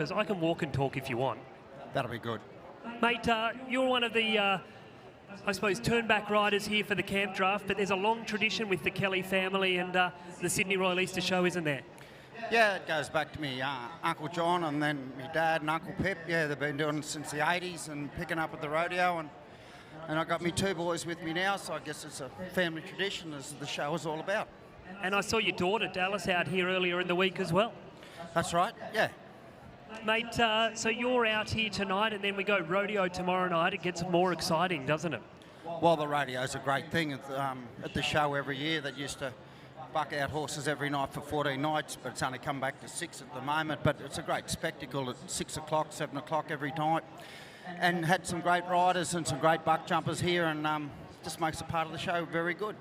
Because I can walk and talk if you want. That'll be good. Mate, you're one of the, I suppose, turn-back riders here for the Campdraft, but there's a long tradition with the Kelly family and the Sydney Royal Easter Show, isn't there? Yeah, it goes back to me Uncle John and then my dad and Uncle Pip. Yeah, they've been doing it since the 80s and picking up at the rodeo. And I got me two boys with me now, so I guess it's a family tradition, as the show is all about. And I saw your daughter, Dallas, out here earlier in the week as well. That's right, yeah. Mate, so you're out here tonight and then we go rodeo tomorrow night. It gets more exciting, doesn't it? Well, the rodeo's a great thing at the show every year. That used to buck out horses every night for 14 nights, but it's only come back to 6 at the moment. But it's a great spectacle at 6 o'clock, 7 o'clock every night. And had some great riders and some great buck jumpers here, and just makes a part of the show very good.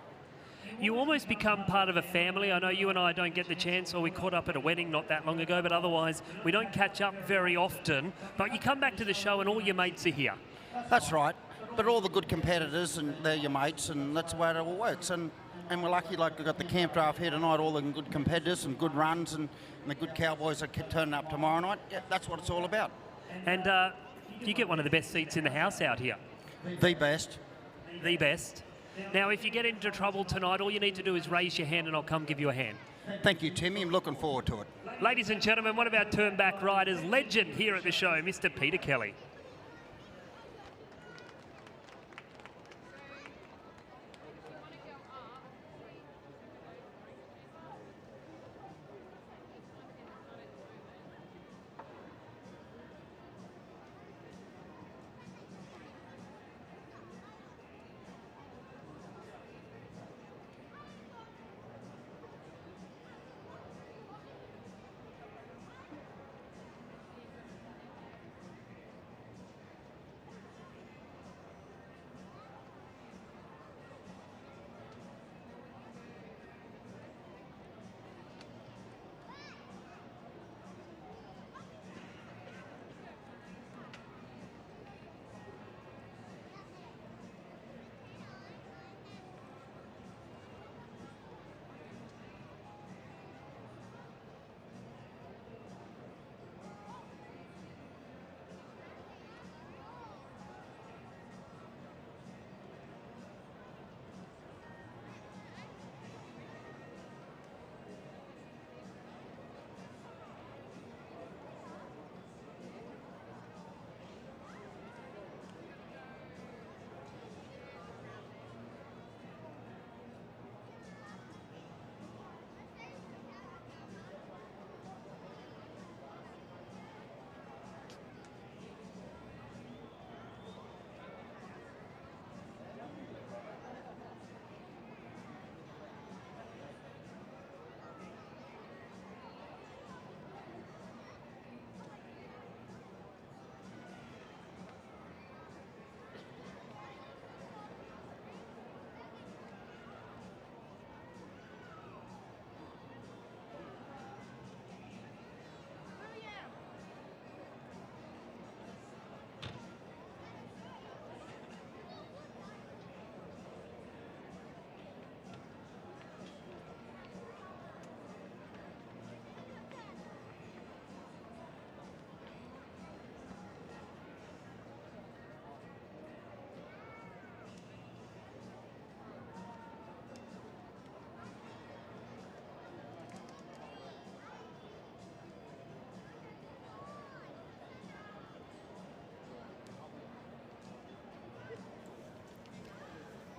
You almost become part of a family. I know you and I don't get the chance, or we caught up at a wedding not that long ago, but otherwise we don't catch up very often. But you come back to the show and all your mates are here. That's right. But all the good competitors, and they're your mates, and that's the way it all works. And we're lucky, like we've got the Campdraft here tonight, all the good competitors and good runs, and the good cowboys are turning up tomorrow night. Yeah, that's what it's all about. And you get one of the best seats in the house out here. The best. The best. Now, if you get into trouble tonight, all you need to do is raise your hand and I'll come give you a hand. Thank you, Timmy. I'm looking forward to it. Ladies and gentlemen, one of our turn-back riders, legend here at the show, Mr. Peter Kelly.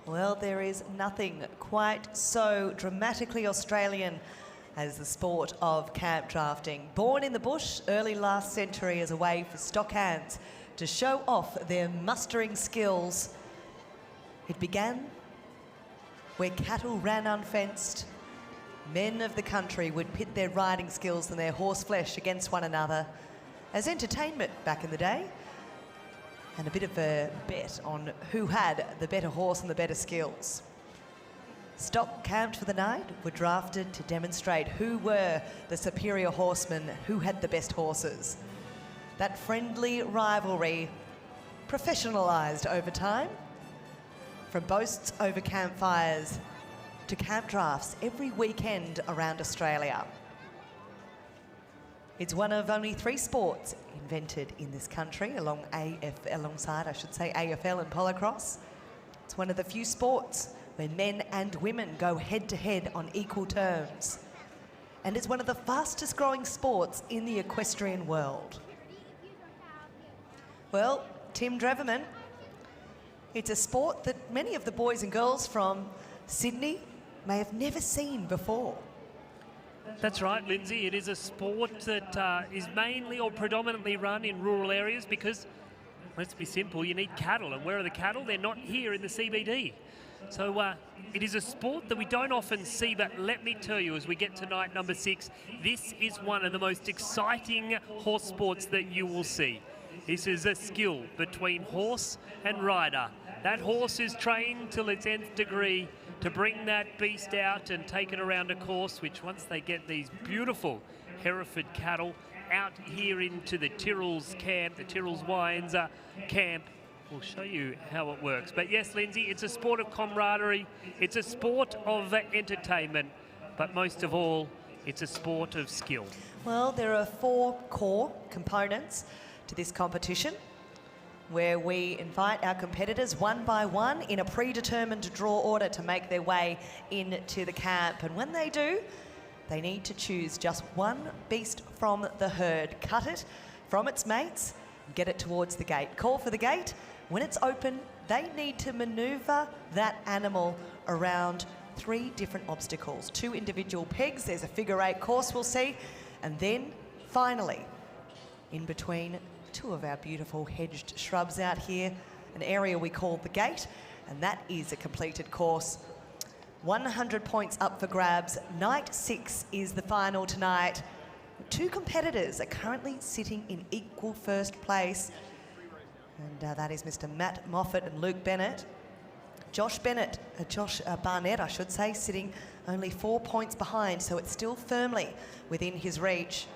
Well, there is nothing quite so dramatically Australian as the sport of camp drafting. Born in the bush early last century as a way for stock hands to show off their mustering skills, it began where cattle ran unfenced. Men of the country would pit their riding skills and their horse flesh against one another as entertainment back in the day, and a bit of a bet on who had the better horse and the better skills. Stock camped for the night were drafted to demonstrate who were the superior horsemen, who had the best horses. That friendly rivalry professionalised over time, from boasts over campfires to camp drafts every weekend around Australia. It's one of only 3 sports invented in this country, alongside AFL and polocrosse. It's one of the few sports where men and women go head-to-head on equal terms. And it's one of the fastest growing sports in the equestrian world. Well, Tim Dreverman, it's a sport that many of the boys and girls from Sydney may have never seen before. That's right, Lindsay. It is a sport that is mainly or predominantly run in rural areas because, let's be simple, you need cattle. And where are the cattle? They're not here in the CBD. So it is a sport that we don't often see, but let me tell you, as we get to night number 6, this is one of the most exciting horse sports that you will see. This is a skill between horse and rider. That horse is trained till its nth degree to bring that beast out and take it around a course, which once they get these beautiful Hereford cattle out here into the Tyrrell's camp, the Tyrrell's Wines camp, we'll show you how it works. But yes, Lindsay, it's a sport of camaraderie. It's a sport of entertainment. But most of all, it's a sport of skill. Well, there are 4 core components to this competition, where we invite our competitors one by one in a predetermined draw order to make their way into the camp. And when they do, they need to choose just one beast from the herd, cut it from its mates, get it towards the gate. Call for the gate. When it's open, they need to manoeuvre that animal around 3 different obstacles, 2 individual pegs. There's a figure 8 course we'll see. And then finally, in between 2 of our beautiful hedged shrubs out here, an area we call the gate, and that is a completed course. 100 points up for grabs. Night 6 is the final tonight. 2 competitors are currently sitting in equal first place, and that is Mr. Matt Moffat and Luke Bennett. Josh Barnett, I should say, sitting only 4 points behind, so it's still firmly within his reach.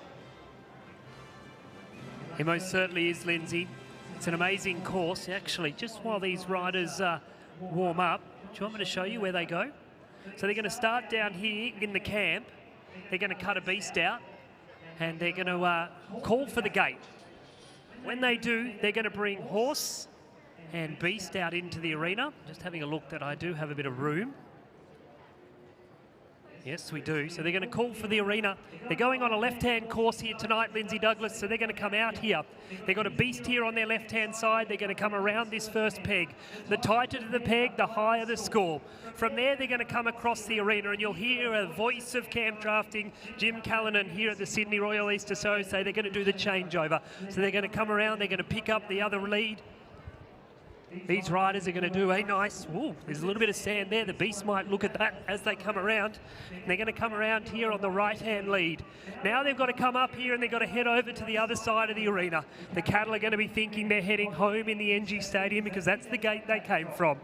It most certainly is, Lindsay. It's an amazing course. Actually, just while these riders warm up, do you want me to show you where they go? So they're going to start down here in the camp. They're going to cut a beast out, and they're going to call for the gate. When they do, they're going to bring horse and beast out into the arena. Just having a look that I do have a bit of room. Yes, we do. So they're going to call for the arena. They're going on a left-hand course here tonight, Lindsay Douglas, so they're going to come out here. They've got a beast here on their left-hand side. They're going to come around this first peg. The tighter the peg, the higher the score. From there, they're going to come across the arena, and you'll hear a voice of Campdrafting, Jim Callanan, here at the Sydney Royal Easter Show, say they're going to do the changeover. So they're going to come around, they're going to pick up the other lead. These riders are going to do a nice, there's a little bit of sand there. The beast might look at that as they come around. And they're going to come around here on the right-hand lead. Now they've got to come up here and they've got to head over to the other side of the arena. The cattle are going to be thinking they're heading home in the NG Stadium because that's the gate they came from.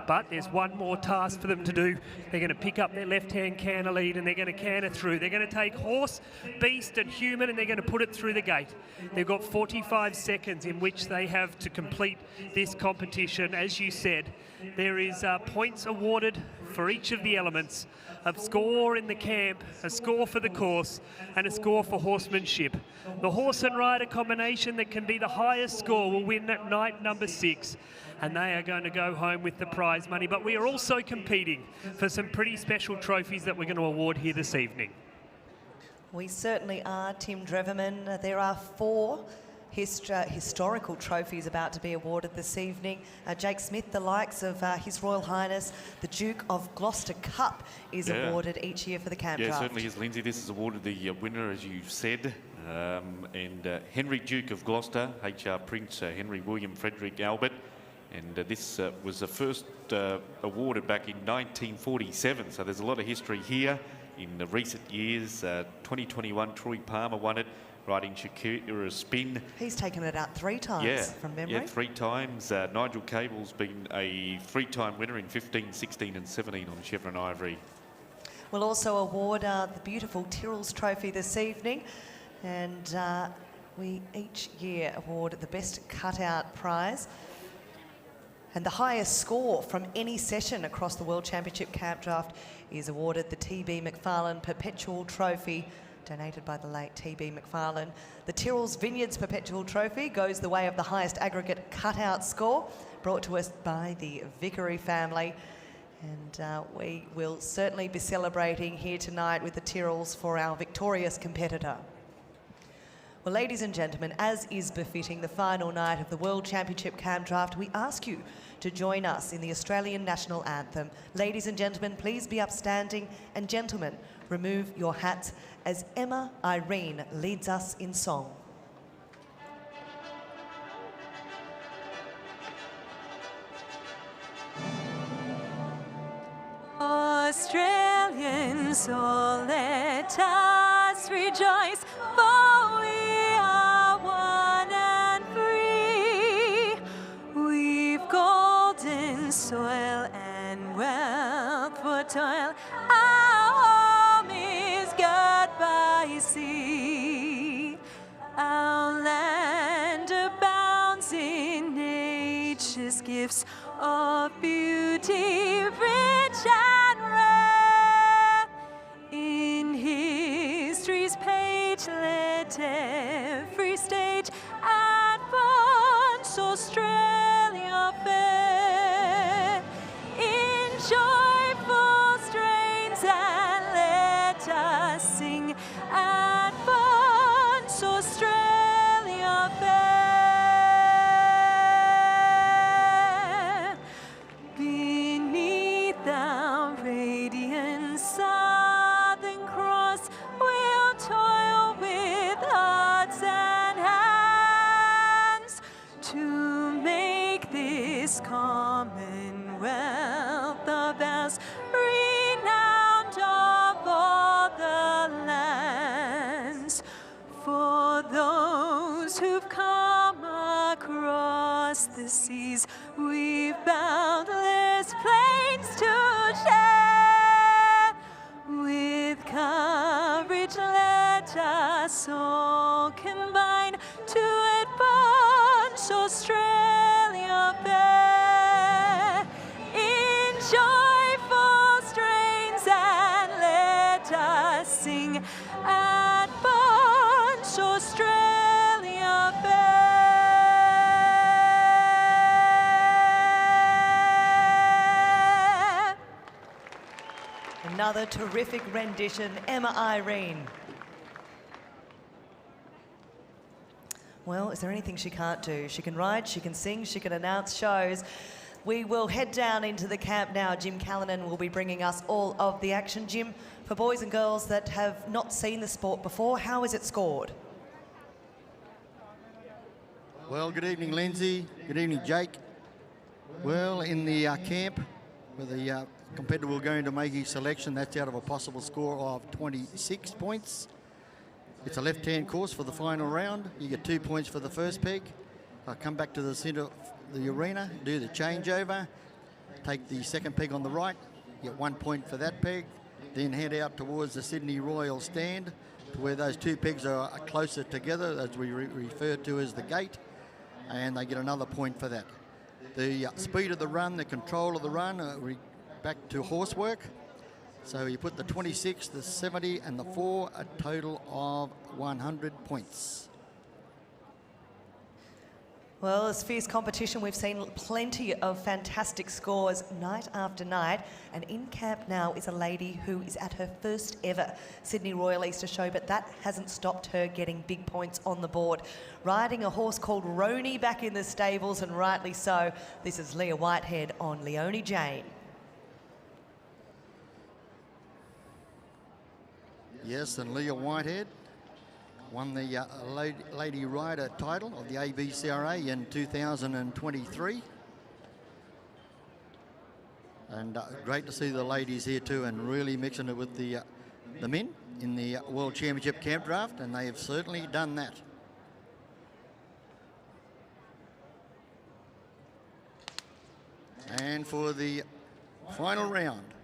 But there's one more task for them to do. They're going to pick up their left-hand canter lead and they're going to canter through. They're going to take horse, beast and human and they're going to put it through the gate. They've got 45 seconds in which they have to complete this competition. As you said, there is points awarded for each of the elements. A score in the camp, a score for the course, and a score for horsemanship. The horse and rider combination that can be the highest score will win at night number 6. And they are going to go home with the prize money. But we are also competing for some pretty special trophies that we're going to award here this evening. We certainly are, Tim Dreverman. There are 4 historical trophies about to be awarded this evening. Jake Smith, the likes of His Royal Highness, the Duke of Gloucester Cup is awarded each year for the Campdraft. Yeah, certainly is, Lindsay. This is awarded the winner, as you said. And Henry Duke of Gloucester, HR Prince Henry William Frederick Albert. And this was the first awarded back in 1947, so there's a lot of history here in the recent years. 2021, Troy Palmer won it, riding Shakira Spin. He's taken it out 3 times from memory. Yeah, 3 times. Nigel Cable's been a 3-time winner in 15, 16 and 17 on Chevron Ivory. We'll also award the beautiful Tyrrell's Trophy this evening, and we each year award the best cutout prize. And the highest score from any session across the World Championship Campdraft is awarded the TB McFarlane Perpetual Trophy donated by the late T.B. McFarlane. The Tyrrell's Vineyards Perpetual Trophy goes the way of the highest aggregate cutout score, brought to us by the Vickery family. And we will certainly be celebrating here tonight with the Tyrrells for our victorious competitor. Well, ladies and gentlemen, as is befitting the final night of the World Championship Campdraft, we ask you to join us in the Australian National Anthem. Ladies and gentlemen, please be upstanding, and gentlemen, remove your hats as Emma Irene leads us in song. Australians, so let us rejoice, for we are one and free. We've golden soil and wealth for toil. Our home is girt by sea. Our land abounds in nature's gifts of beauty, rich and rare. In history's page, let every stage advance Australia fair. In joyful strains, and let us sing, advance Australia fair. Beneath the radiant Southern Cross, we'll toil with hearts and hands to make this Commonwealth of ours renowned of all the lands. For those who've come across the seas, we've boundless plains to share. With courage let us all combine to advance Australia fair. In joyful strains, and let us sing, advance Australia fair. Another terrific rendition, Emma Irene. Well, is there anything she can't do? She can ride, she can sing, she can announce shows. We will head down into the camp now. Jim Callanan will be bringing us all of the action. Jim, for boys and girls that have not seen the sport before, how is it scored? Well, good evening, Lindsay. Good evening, Jake. Well, in the camp, where the competitor will go into make his selection, that's out of a possible score of 26 points. It's a left-hand course for the final round. You get 2 points for the first peg. Come back to the centre of the arena, do the changeover, take the second peg on the right, get 1 point for that peg, then head out towards the Sydney Royal stand to where those two pegs are closer together, as we refer to as the gate, and they get another point for that. The speed of the run, the control of the run, back to horsework. So you put the 26, the 70 and the 4, a total of 100 points. Well, it's fierce competition. We've seen plenty of fantastic scores night after night. And in camp now is a lady who is at her first ever Sydney Royal Easter show, but that hasn't stopped her getting big points on the board. Riding a horse called Roni back in the stables, and rightly so. This is Leah Whitehead on Leonie Jane. Yes, and Leah Whitehead won the Lady Rider title of the ABCRA in 2023. And great to see the ladies here too, and really mixing it with the men in the World Championship Campdraft, and they have certainly done that. And for the final round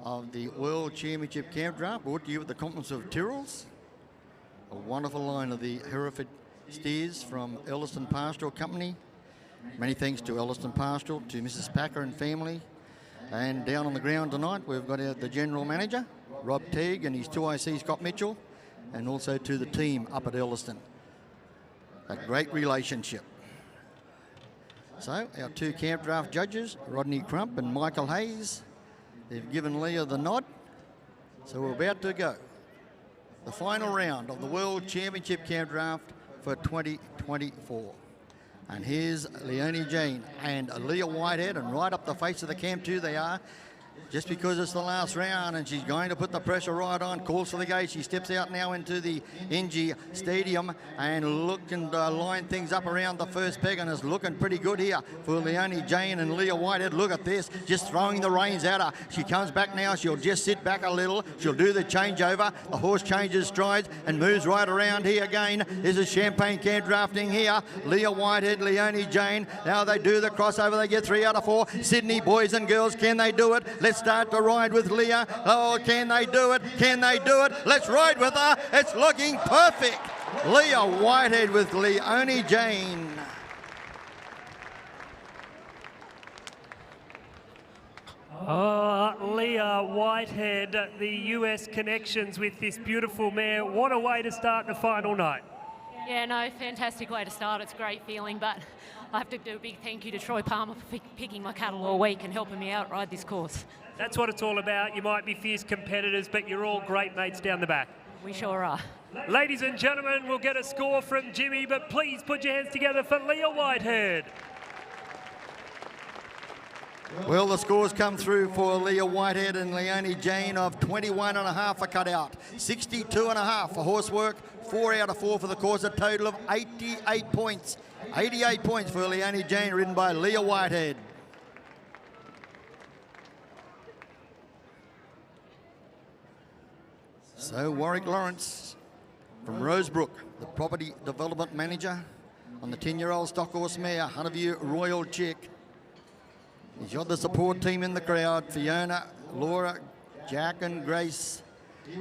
of the World Championship Campdraft, brought to you with the compliments of Tyrrells, a wonderful line of the Hereford steers from Elliston Pastoral Company. Many thanks to Elliston Pastoral, to Mrs. Packer and family. And down on the ground tonight, we've got the General Manager, Rob Teague, and his 2IC, Scott Mitchell. and also to the team up at Elliston. A great relationship. So our two camp draft judges, Rodney Crump and Michael Hayes, they've given Leah the nod. So we're about to go. The final round of the World Championship Camp Draft for 2024. And here's Leonie Jane and Leah Whitehead, and right up the face of the camp too they are. Just because it's the last round and she's going to put the pressure right on, calls for the gate. She steps out now into the NG Stadium and look and line things up around the first peg, and is looking pretty good here for Leonie Jane and Leah Whitehead. Look at this, just throwing the reins at her. She comes back now, she'll just sit back a little. She'll do the changeover. The horse changes strides and moves right around here again. This is Champagne Camp Drafting here. Leah Whitehead, Leonie Jane. Now they do the crossover. They get 3 out of 4. Sydney boys and girls, can they do it? Let's start to ride with Leah. Oh, can they do it? Can they do it? Let's ride with her. It's looking perfect. Leah Whitehead with Leonie Jane. Leah Whitehead, the US connections with this beautiful mare. What a way to start the final night. Yeah, no, fantastic way to start. It's a great feeling, but I have to do a big thank you to Troy Palmer for picking my cattle all week and helping me out ride this course. That's what it's all about. You might be fierce competitors, but you're all great mates down the back. We sure are. Ladies and gentlemen, we'll get a score from Jimmy, but please put your hands together for Leah Whitehead. Well, the scores come through for Leah Whitehead and Leonie Jane of 21.5 for cutout, 62.5 for horsework, 4 out of 4 for the course, a total of 88 points. 88 points for Leonie Jane, ridden by Leah Whitehead. So Warwick Lawrence from Rosebrook, the property development manager on the 10-year-old stock horse mare, Hunterview Royal Chick. He's got the support team in the crowd, Fiona, Laura, Jack and Grace.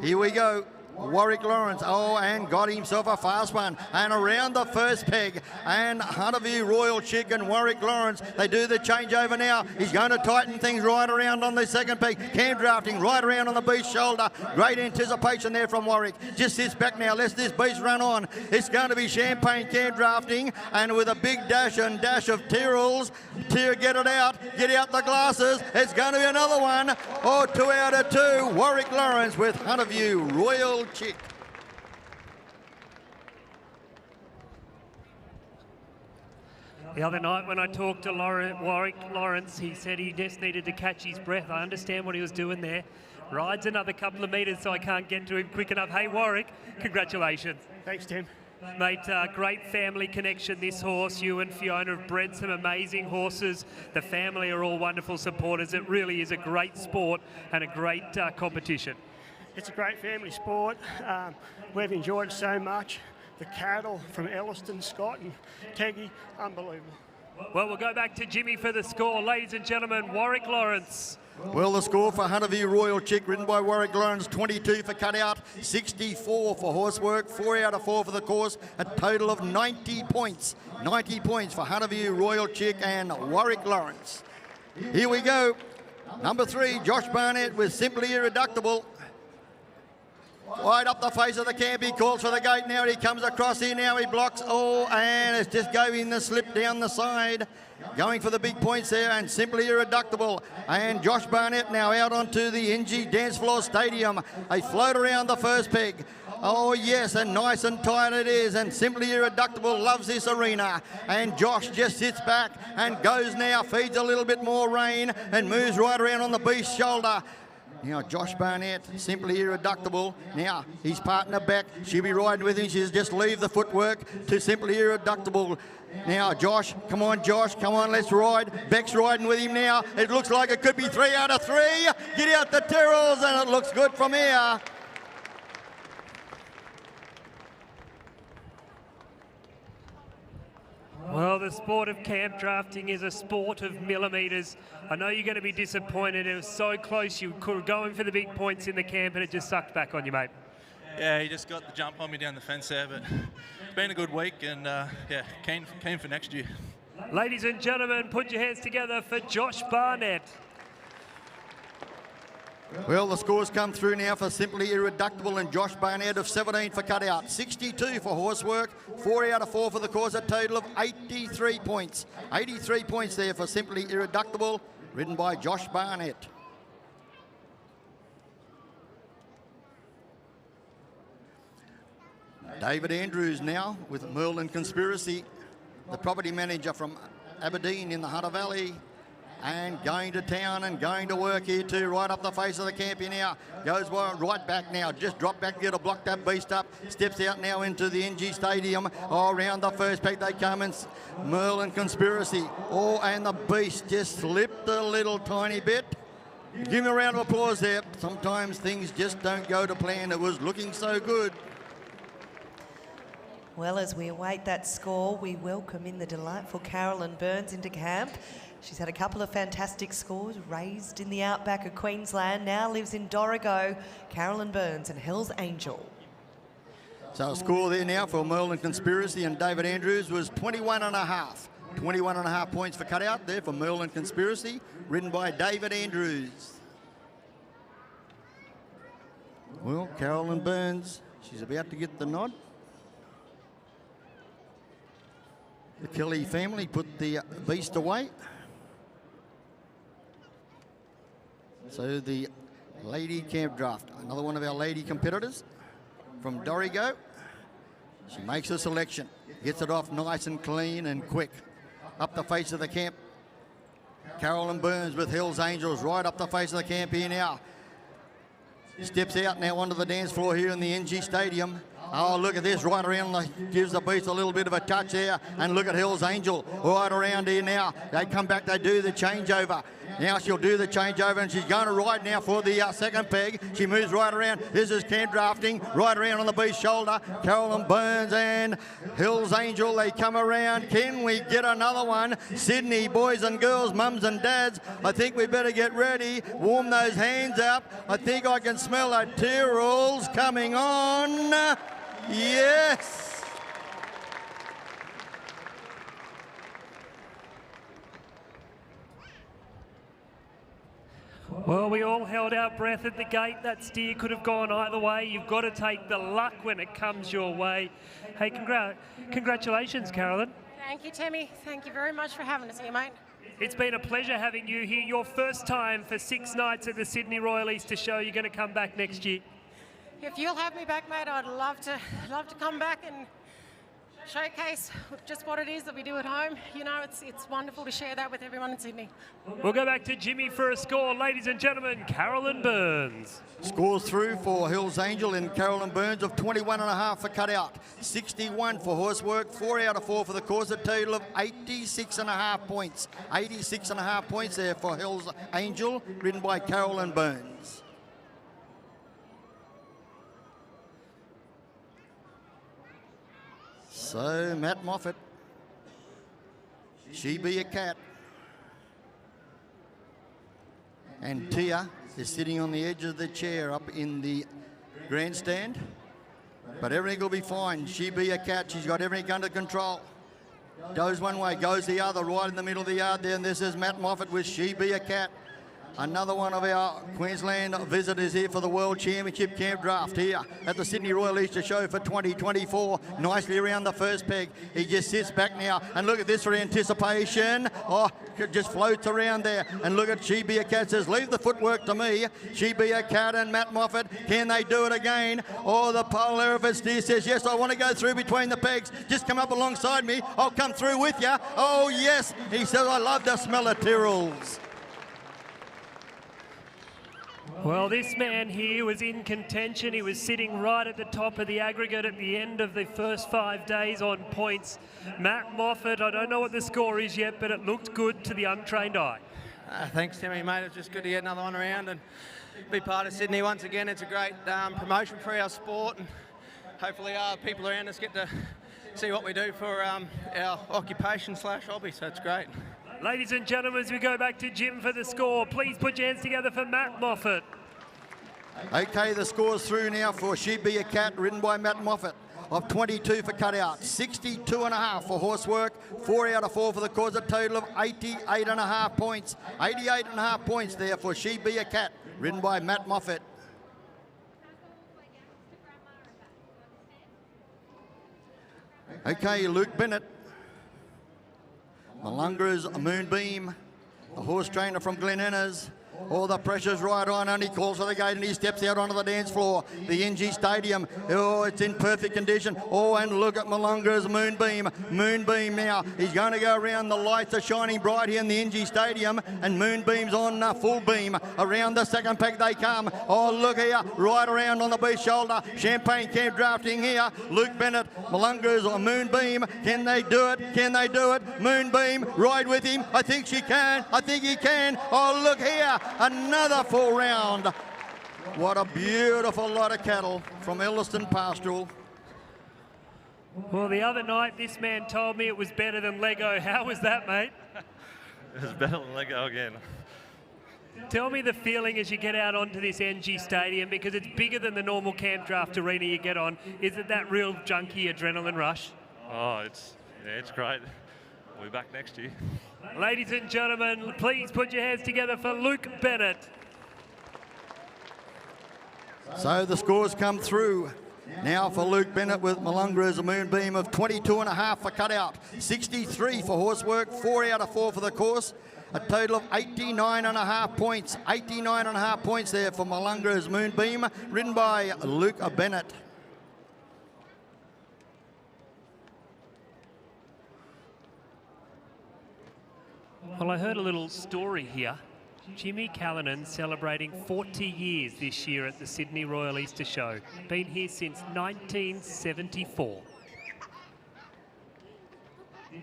Here we go. Warwick Lawrence, oh, and got himself a fast one. And around the first peg, and Hunterview Royal Chick and Warwick Lawrence, they do the changeover now. He's going to tighten things right around on the second peg. Campdrafting right around on the beast's shoulder. Great anticipation there from Warwick. Just sits back now, lets this beast run on. It's going to be Champagne Campdrafting, and with a big dash of Tyrrells. Get it out, get out the glasses. It's going to be another one. Oh, 2 out of 2. Warwick Lawrence with Hunterview Royal Chick. The other night when I talked to Warwick Lawrence, he said he just needed to catch his breath. I understand what he was doing there. Rides another couple of metres so I can't get to him quick enough. Hey Warwick, congratulations. Thanks, Tim. Mate, great family connection, this horse. You and Fiona have bred some amazing horses. The family are all wonderful supporters. It really is a great sport and a great competition. It's a great family sport. We've enjoyed it so much. The cattle from Elliston, Scott and Teggy, unbelievable. Well, we'll go back to Jimmy for the score. Ladies and gentlemen, Warwick Lawrence. Well, the score for Hunterview Royal Chick, ridden by Warwick Lawrence, 22 for cutout, 64 for horsework, 4 out of 4 for the course, a total of 90 points. 90 points for Hunterview Royal Chick and Warwick Lawrence. Here we go. Number 3, Josh Barnett with Simply Irreductible. Wide up the face of the camp, he calls for the gate now, he comes across here now, he blocks, oh, and it's just going the slip down the side. Going for the big points there, and Simply Irreductible. And Josh Barnett now out onto the NG Dance Floor Stadium. They float around the first peg. Oh yes, and nice and tight it is, and Simply Irreductible loves this arena. And Josh just sits back and goes now, feeds a little bit more rein and moves right around on the beast's shoulder. Now Josh Barnett, Simply Irreductible. Now his partner back, she'll be riding with him. She'll just leave the footwork to Simply Irreductible. Now Josh, come on, let's ride. Beck's riding with him now. It looks like it could be 3 out of 3. Get out the Tyrrells, and it looks good from here. Well, the sport of camp drafting is a sport of millimetres. I know you're going to be disappointed. It was so close. You could go in for the big points in the camp, and it just sucked back on you, mate. Yeah, he just got the jump on me down the fence there, but it's been a good week, and yeah, keen for next year. Ladies and gentlemen, put your hands together for Josh Barnett. Well, the scores come through now for Simply Irreductible and Josh Barnett of 17 for cutout, 62 for horsework, 4 out of 4 for the course, a total of 83 points. 83 points there for Simply Irreductible, ridden by Josh Barnett. David Andrews now with Merlin Conspiracy, the property manager from Aberdeen in the Hunter Valley, and going to town and going to work here too, right up the face of the camp here now. Goes right back now, just drop back there to block that beast up. Steps out now into the NG Stadium. Oh, around the first pack they come, and Merlin Conspiracy. Oh, and the beast just slipped a little tiny bit. Give him a round of applause there. Sometimes things just don't go to plan. It was looking so good. Well, as we await that score, we welcome in the delightful Carolyn Burns into camp. She's had a couple of fantastic scores, raised in the outback of Queensland, now lives in Dorrigo. Carolyn Burns and Hell's Angel. So a score there now for Merlin Conspiracy and David Andrews was 21.5. 21.5 points for cutout there for Merlin Conspiracy, ridden by David Andrews. Well, Carolyn Burns, she's about to get the nod. The Kelly family put the beast away. So the Lady Campdraft, another one of our lady competitors from Dorrigo. She makes a selection, gets it off nice and clean and quick. Up the face of the camp, Carolyn Burns with Hell's Angels right up the face of the camp here now. Steps out now onto the dance floor here in the NG Stadium. Oh, look at this, right around, gives the beast a little bit of a touch there. And look at Hell's Angel right around here now. They come back, they do the changeover. Now she'll do the changeover, and she's going to ride now for the second peg. She moves right around. This is Campdrafting, right around on the beast's shoulder. Carolyn Burns and Hell's Angel, they come around. Can we get another one? Sydney, boys and girls, mums and dads, I think we better get ready. Warm those hands up. I think I can smell the Tyrrells coming on. Yes! Well, we all held our breath at the gate. That steer could have gone either way. You've got to take the luck when it comes your way. Hey, congratulations, Carolyn. Thank you, Timmy. Thank you very much for having us here, mate. It's been a pleasure having you here. Your first time for 6 nights at the Sydney Royal Easter Show. You're going to come back next year. If you'll have me back, mate, I'd love to come back and showcase just what it is that we do at home. You know, it's wonderful to share that with everyone in Sydney. We'll go back to Jimmy for a score. Ladies and gentlemen, Carolyn Burns. Scores through for Hell's Angel and Carolyn Burns of 21.5 for cutout, 61 for horsework, 4 out of 4 for the course, a total of 86.5 points. 86.5 points there for Hell's Angel, ridden by Carolyn Burns. So, Matt Moffat, She Be a Cat. And Tia is sitting on the edge of the chair up in the grandstand. But everything will be fine. She Be a Cat, she's got everything under control. Goes one way, goes the other, right in the middle of the yard there. And this is Matt Moffat with She Be a Cat. Another one of our Queensland visitors here for the World Championship Campdraft here at the Sydney Royal Easter Show for 2024. Nicely around the first peg. He just sits back now. And look at this for anticipation. Oh, it just floats around there. And look at She Be a Cat says, leave the footwork to me. She Be a Cat and Matt Moffat. Can they do it again? Oh, the polar if it's steer says, yes, I want to go through between the pegs. Just come up alongside me. I'll come through with you. Oh, yes. He says, I love the smell of Tyrrells. Well, this man here was in contention. He was sitting right at the top of the aggregate at the end of the first 5 days on points. Matt Moffat, I don't know what the score is yet, but it looked good to the untrained eye. Thanks, Timmy, mate. It's just good to get another one around and be part of Sydney once again. It's a great promotion for our sport, and hopefully people around us get to see what we do for our occupation/hobby, so it's great. Ladies and gentlemen, as we go back to Jim for the score, please put your hands together for Matt Moffat. Okay, the score's through now for She Be a Cat, ridden by Matt Moffat. of 22 for cutout, 62.5 for horsework, 4 out of 4 for the course, a total of 88.5 points. 88.5 points there for She Be a Cat, ridden by Matt Moffat. Okay, Luke Bennett. Malunga's Moonbeam, the horse trainer from Glen Innes. All the pressure's right on, and he calls for the gate and he steps out onto the dance floor. The NG Stadium, oh, it's in perfect condition. Oh, and look at Malunga's Moonbeam. Moonbeam now, he's going to go around. The lights are shining bright here in the NG Stadium, and Moonbeam's on full beam. Around the second peg they come. Oh, look here, right around on the beast shoulder. Champagne Campdrafting here. Luke Bennett, Malunga's Moonbeam. Can they do it? Can they do it? Moonbeam, ride with him. I think she can. I think he can. Oh, look here. Another full round. What a beautiful lot of cattle from Elliston Pastoral. Well, the other night, this man told me it was better than Lego. How was that, mate? It was better than Lego again. Tell me the feeling as you get out onto this NG Stadium, because it's bigger than the normal Campdraft arena you get on. Is it that real junkie adrenaline rush? Oh, it's great. We'll be back next year. Ladies and gentlemen, please put your hands together for Luke Bennett. So the scores come through. Now for Luke Bennett with Malunga's Moonbeam of 22.5 for cutout, 63 for horsework, 4 out of 4 for the course, a total of 89.5 points. 89.5 points there for Malunga's Moonbeam, ridden by Luke Bennett. Well, I heard a little story here. Jimmy Callanan celebrating 40 years this year at the Sydney Royal Easter Show. Been here since 1974.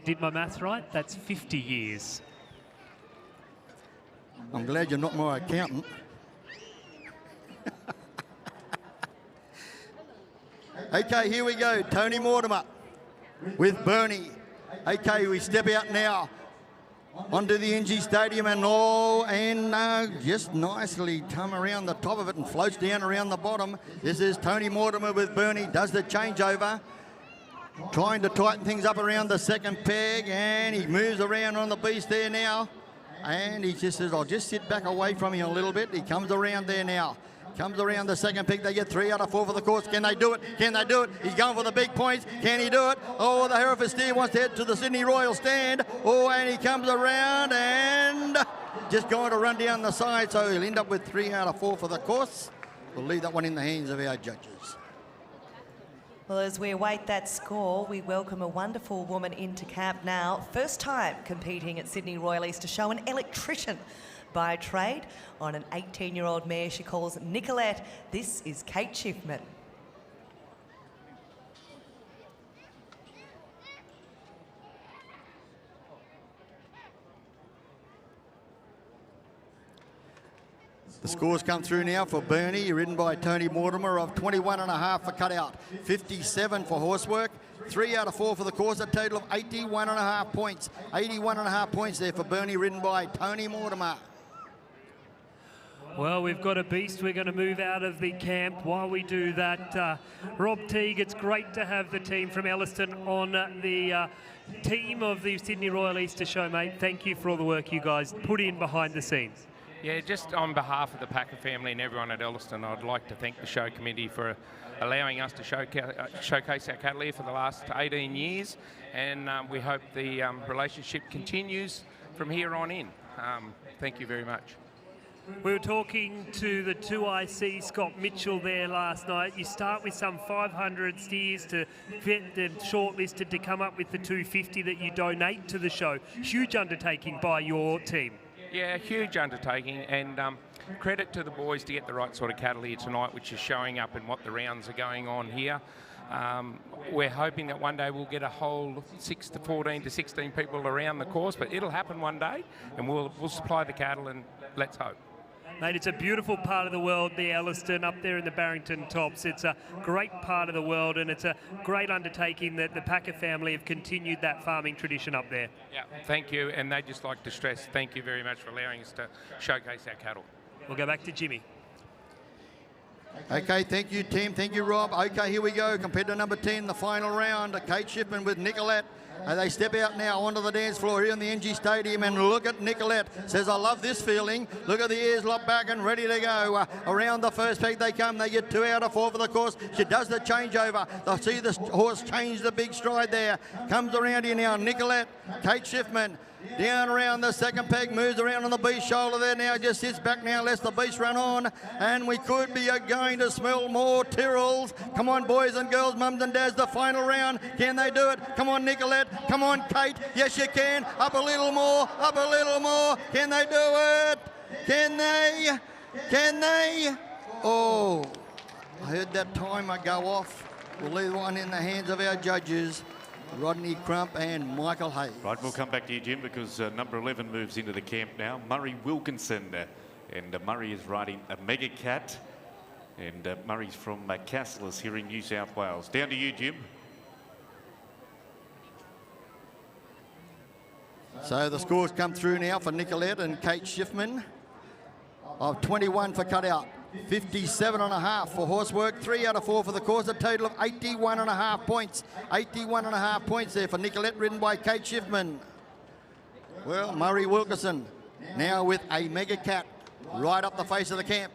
Did my maths right? That's 50 years. I'm glad you're not my accountant. Okay, here we go. Tony Mortimer with Bernie. Okay, we step out now onto the NG Stadium, and just nicely come around the top of it and floats down around the bottom. This is Tony Mortimer with Bernie, does the changeover, trying to tighten things up around the second peg, and he moves around on the beast there now, and he just says, I'll just sit back away from you a little bit. He comes around there now. Comes around the second pick. They get 3 out of 4 for the course. Can they do it? Can they do it? He's going for the big points. Can he do it? Oh, the Hereford steer wants to head to the Sydney Royal stand. Oh, and he comes around and just going to run down the side. So he'll end up with 3 out of 4 for the course. We'll leave that one in the hands of our judges. Well, as we await that score, we welcome a wonderful woman into camp now. First time competing at Sydney Royal Easter Show, an electrician by trade on an 18-year-old mare she calls Nicolette. This is Kate Schiffman. The scores come through now for Bernie, ridden by Tony Mortimer, of 21.5 for cutout, 57 for horsework, 3 out of 4 for the course, a total of 81.5 points. 81.5 points there for Bernie, ridden by Tony Mortimer. Well, we've got a beast. We're going to move out of the camp. While we do that, Rob Teague, it's great to have the team from Elliston on the team of the Sydney Royal Easter Show, mate. Thank you for all the work you guys put in behind the scenes. Yeah, just on behalf of the Packer family and everyone at Elliston, I'd like to thank the show committee for allowing us to showcase our cattle here for the last 18 years, and we hope the relationship continues from here on in. Thank you very much. We were talking to the 2IC Scott Mitchell there last night. You start with some 500 steers to get them shortlisted to come up with the 250 that you donate to the show. Huge undertaking by your team. Yeah, huge undertaking, and credit to the boys to get the right sort of cattle here tonight, which is showing up in what the rounds are going on here. We're hoping that one day we'll get a whole 14 to 16 people around the course, but it'll happen one day, and we'll supply the cattle, and let's hope. Mate, it's a beautiful part of the world, the Elliston, up there in the Barrington Tops. It's a great part of the world, and it's a great undertaking that the Packer family have continued that farming tradition up there. Yeah, thank you, and they'd just like to stress thank you very much for allowing us to showcase our cattle. We'll go back to Jimmy. Okay, thank you, Tim. Thank you, Rob. Okay, here we go. Competitor number 10, the final round. Kate Shipman with Nicolette. They step out now onto the dance floor here in the NG Stadium, and look at Nicolette. Says, I love this feeling. Look at the ears locked back and ready to go. Around the first peg they come. They get 2 out of 4 for the course. She does the changeover. They'll see the horse change the big stride there. Comes around here now. Nicolette, Kate Shipman. Down around the second peg, moves around on the beast shoulder there now, just sits back now, lets the beast run on, and we could be going to smell more Tyrrells. Come on, boys and girls, mums and dads, the final round. Can they do it? Come on, Nicolette. Come on, Kate. Yes, you can. Up a little more. Up a little more. Can they do it? Can they? Can they? Oh, I heard that timer go off. We'll leave one in the hands of our judges, Rodney Crump and Michael Hayes. Right, we'll come back to you, Jim, because number 11 moves into the camp now. Murray Wilkinson, and Murray is riding a Mega Cat, and Murray's from Cassels here in New South Wales. Down to you, Jim. So the scores come through now for Nicolette and Kate Schiffman of 21 for cutout. 57.5 for horsework, 3 out of 4 for the course, a total of 81.5 points. 81.5 points there for Nicolette, ridden by Kate Schiffman. Well, Murray Wilkinson now with a Mega Cat right up the face of the camp.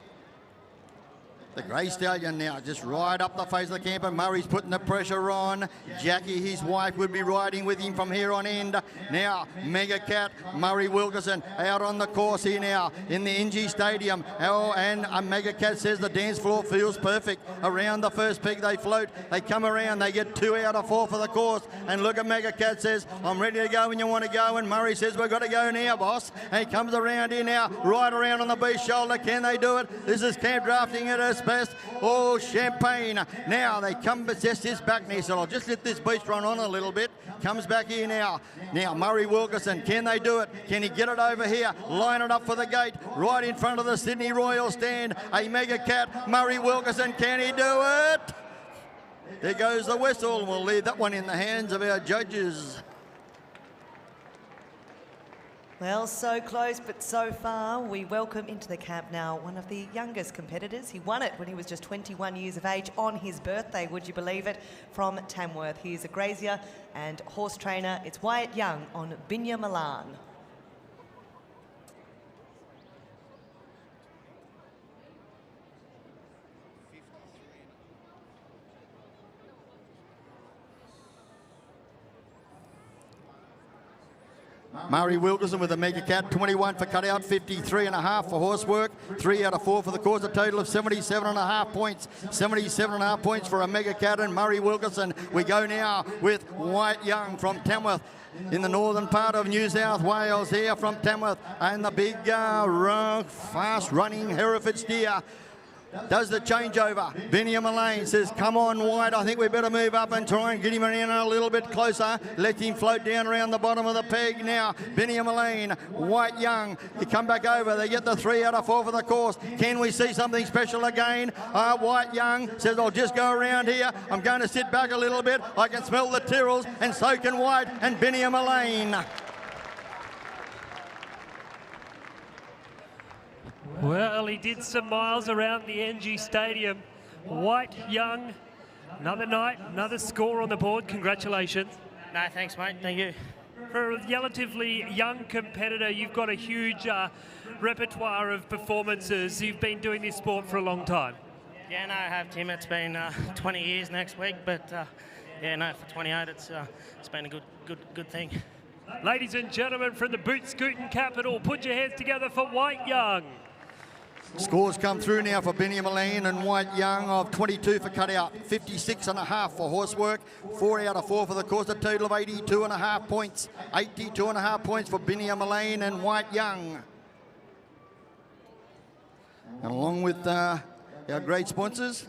The Grey Stallion now just right up the face of the camp, and Murray's putting the pressure on. Jackie, his wife, would be riding with him from here on end. Now, Mega Cat, Murray Wilkinson out on the course here now in the NG Stadium. Oh, and a Mega Cat says the dance floor feels perfect. Around the first peg they float. They come around. They get 2 out of 4 for the course. And look at Mega Cat says, I'm ready to go when you want to go. And Murray says, we've got to go now, boss. And he comes around here now, right around on the beast shoulder. Can they do it? This is Campdrafting at its best. Oh, Champagne. Now they come, but just his back knee. So I'll just let this beast run on a little bit. Comes back here now. Now, Murray Wilkinson. Can they do it? Can he get it over here? Line it up for the gate. Right in front of the Sydney Royal stand. A Mega Cat. Murray Wilkinson. Can he do it? There goes the whistle. We'll leave that one in the hands of our judges. Well, so close, but so far. We welcome into the camp now one of the youngest competitors. He won it when he was just 21 years of age on his birthday, would you believe it, from Tamworth. He is a grazier and horse trainer. It's Wyatt Young on Binya Milan. Murray Wilkinson with a Mega Cat, 21 for cutout, 53.5 for horsework, 3 out of 4 for the course, a total of 77.5 points. 77.5 points for a Mega Cat and Murray Wilkinson. We go now with Wyatt Young from Tamworth in the northern part of New South Wales here from Tamworth, and the big fast running Hereford steer does the changeover. Binya Malane says, come on, White, I think we better move up and try and get him in a little bit closer. Let him float down around the bottom of the peg now. Binya Malane, Wyatt Young, he come back over. They get the 3 out of 4 for the course. Can we see something special again? Wyatt Young says, I'll just go around here. I'm going to sit back a little bit. I can smell the Tyrrells, and so can White and Binya Malane. Well, he did some miles around the NG Stadium. Wyatt Young, another night, another score on the board. Congratulations. No, thanks, mate. Thank you. For a relatively young competitor, you've got a huge repertoire of performances. You've been doing this sport for a long time. Yeah, no, I have, Tim. It's been 20 years next week, but yeah, no, for 28, it's been a good thing. Ladies and gentlemen, from the Boot Scooting capital, put your hands together for Wyatt Young. Scores come through now for Binya Malane and Wyatt Young of 22 for cutout, 56.5 for horsework, 4 out of 4 for the course, a total of 82.5 points. 82.5 points for Binya Malane and Wyatt Young. And along with our great sponsors,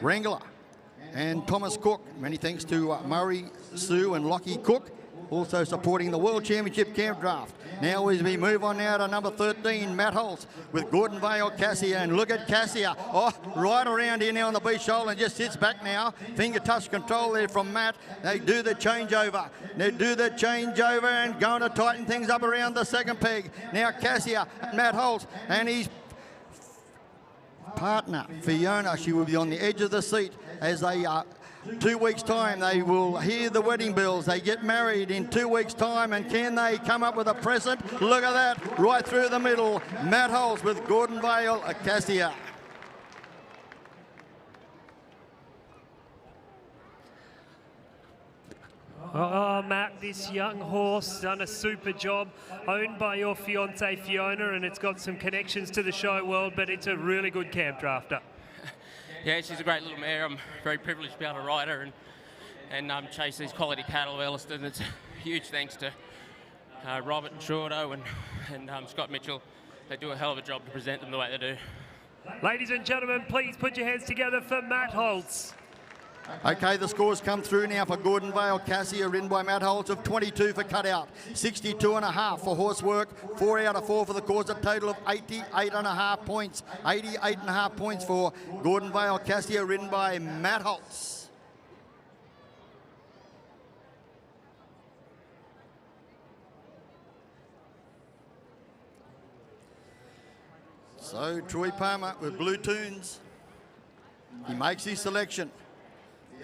Wrangler and Thomas Cook. Many thanks to Murray, Sue and Lockie Cook, also supporting the World Championship Campdraft. Now as we move on now to number 13, Matt Holtz with Gordon Vale Cassia. And look at Cassia, right around here now on the beast shoulder, and just sits back now. Finger touch control there from Matt. They do the changeover. And going to tighten things up around the second peg. Now Cassia, Matt Holtz, and he's partner, Fiona. She will be on the edge of the seat as they 2 weeks' time, they will hear the wedding bells. They get married in 2 weeks' time, and can they come up with a present? Look at that, right through the middle. Matt Holtz with Gordon Vale, Cassia. Oh, Matt, this young horse done a super job, owned by your fiancée Fiona, and it's got some connections to the show world, but it's a really good camp drafter. Yeah, she's a great little mare. I'm very privileged to be able to ride her and chase these quality cattle of Elliston. It's a huge thanks to Robert and Shorto and Scott Mitchell. They do a hell of a job to present them the way they do. Ladies and gentlemen, please put your hands together for Matt Holtz. Okay, the scores come through now for Gordon Vale Cassia, ridden by Matt Holtz, of 22 for cutout, 62.5 for horsework, 4 out of 4 for the course, a total of 88.5 points. 88.5 points for Gordon Vale Cassia, ridden by Matt Holtz. So Troy Palmer with Blue Tunes. He makes his selection.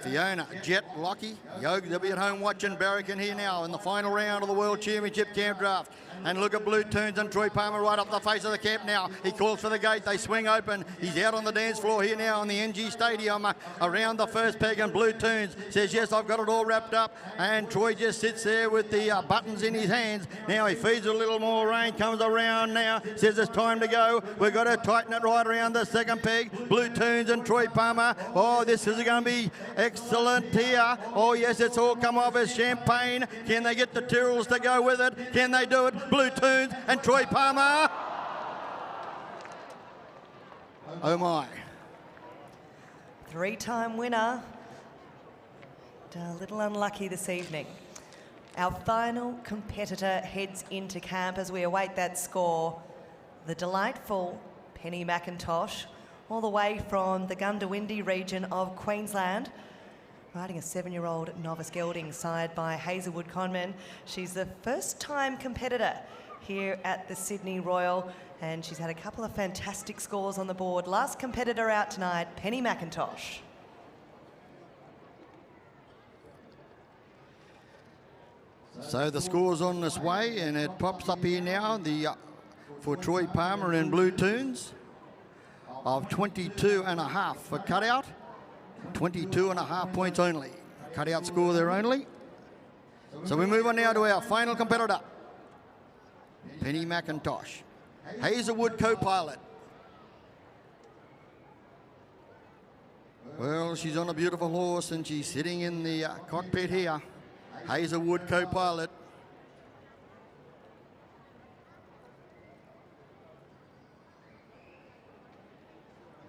Fiona, Jet, Lockie, Yogi, they'll be at home watching. Barracan here now in the final round of the World Championship Camp Draft. And look at Blue Tunes and Troy Palmer right up the face of the camp now. He calls for the gate, they swing open. He's out on the dance floor here now in the NG Stadium around the first peg, and Blue Tunes says, yes, I've got it all wrapped up. And Troy just sits there with the buttons in his hands. Now he feeds a little more rain, comes around now, says it's time to go. We've got to tighten it right around the second peg. Blue Tunes and Troy Palmer. Oh, this is going to be excellent here. Oh, yes, it's all come off as champagne. Can they get the Tyrrells to go with it? Can they do it? Blue Tunes and Troy Palmer. Oh, my. Three-time winner. A little unlucky this evening. Our final competitor heads into camp as we await that score. The delightful Penny McIntosh, all the way from the Gundawindi region of Queensland, riding a 7-year-old novice gelding side by Hazelwood Conman. She's the first-time competitor here at the Sydney Royal, and she's had a couple of fantastic scores on the board. Last competitor out tonight, Penny McIntosh. So the score's on this way, and it pops up here now for Troy Palmer and Blue Tunes of 22.5 for cutout. 22.5 points only. Cutout score there only. So we move on now to our final competitor, Penny McIntosh. Hazelwood co-pilot. Well, she's on a beautiful horse and she's sitting in the cockpit here. Hazelwood co-pilot.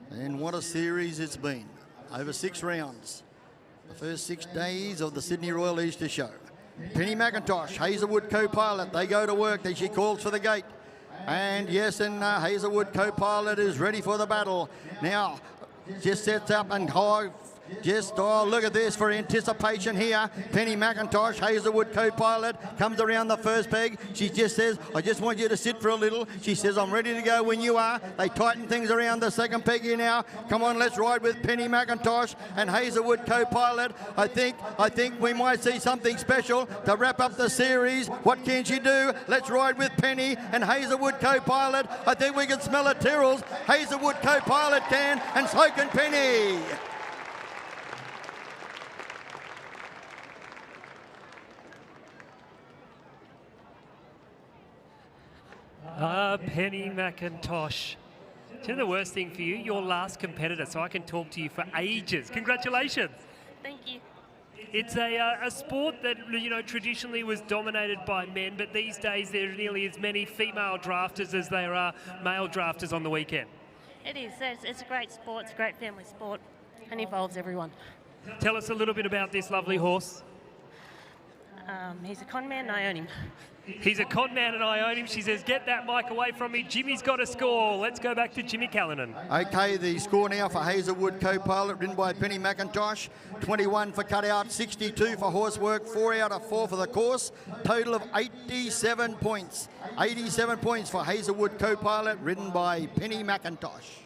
And what a series it's been. Over 6 rounds. The first 6 days of the Sydney Royal Easter Show. Penny McIntosh, Hazelwood co-pilot. They go to work. She calls for the gate. And yes, and Hazelwood co-pilot is ready for the battle. Now, just sets up and look at this for anticipation here. Penny McIntosh, Hazelwood co-pilot, comes around the first peg. She just says, I just want you to sit for a little. She says, I'm ready to go when you are. They tighten things around the second peg here now. Come on, let's ride with Penny McIntosh and Hazelwood co-pilot. I think we might see something special to wrap up the series. What can she do? Let's ride with Penny and Hazelwood co-pilot. I think we can smell a Tyrrells. Hazelwood co-pilot can, and so can Penny. Penny McIntosh. Do you know the worst thing for you? Your last competitor, so I can talk to you for ages. Congratulations. Thank you. It's a sport that, you know, traditionally was dominated by men, but these days there are nearly as many female drafters as there are male drafters on the weekend. It is. It's a great sport. It's a great family sport and involves everyone. Tell us a little bit about this lovely horse. He's a con man and I own him. He's a con man and I own him. She says, get that mic away from me. Jimmy's got a score. Let's go back to Jimmy Callanan. Okay, the score now for Hazelwood co-pilot, ridden by Penny McIntosh. 21 for cutout, 62 for horsework, 4 out of 4 for the course. Total of 87 points. 87 points for Hazelwood co-pilot, ridden by Penny McIntosh.